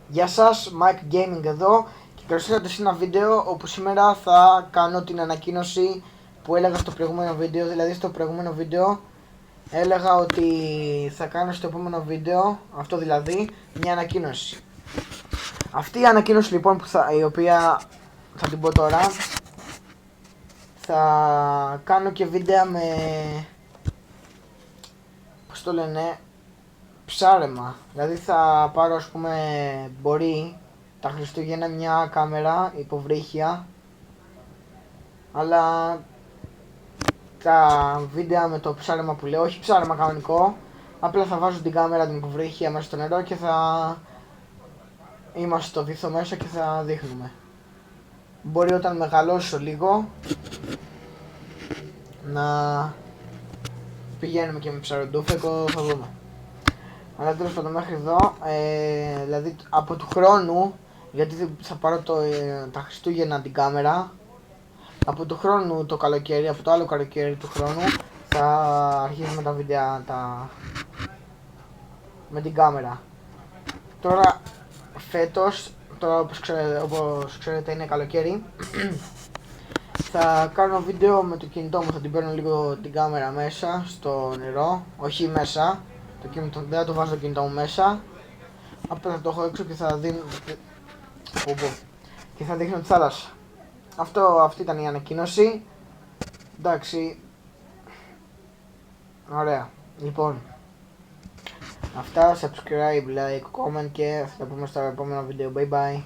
Γεια σας, Mike Gaming εδώ και καλώς ήρθατε σε ένα βίντεο όπου σήμερα θα κάνω την ανακοίνωση που έλεγα στο προηγούμενο βίντεο. Δηλαδή στο προηγούμενο βίντεο έλεγα ότι θα κάνω στο επόμενο βίντεο, αυτό δηλαδή, μια ανακοίνωση. Αυτή η ανακοίνωση λοιπόν η οποία θα την πω τώρα, θα κάνω και βίντεο με, πώς το λένε, ψάρεμα. Δηλαδή θα πάρω, ας πούμε, μπορεί τα Χριστούγεννα μια κάμερα υποβρύχια, αλλά τα βίντεο με το ψάρεμα που λέω, όχι ψάρεμα κανονικό, απλά θα βάζω την κάμερα την υποβρύχια μέσα στο νερό και θα είμαστε στο βυθό μέσα και θα δείχνουμε. Μπορεί όταν μεγαλώσω λίγο να πηγαίνουμε και με ψαροντούφεκο, θα δούμε. Αλλά τέλος πάντων μέχρι εδώ, δηλαδή από του χρόνου, γιατί θα πάρω τα Χριστούγεννα την κάμερα, από του χρόνου το καλοκαίρι, από το άλλο καλοκαίρι του χρόνου, θα αρχίσουμε τα βίντεο με την κάμερα. Τώρα φέτος, τώρα όπως ξέρετε είναι καλοκαίρι, θα κάνω βίντεο με το κινητό μου, θα την παίρνω λίγο την κάμερα μέσα στο νερό, όχι μέσα, δεν θα το βάζω το κινητό μου μέσα, απλά θα το έχω έξω και θα δίνω και θα δείχνω τη θάλασσα. Αυτή ήταν η ανακοίνωση. Εντάξει. Ωραία. Λοιπόν, αυτά, subscribe, like, comment και θα τα πούμε στο επόμενο βίντεο. Bye bye.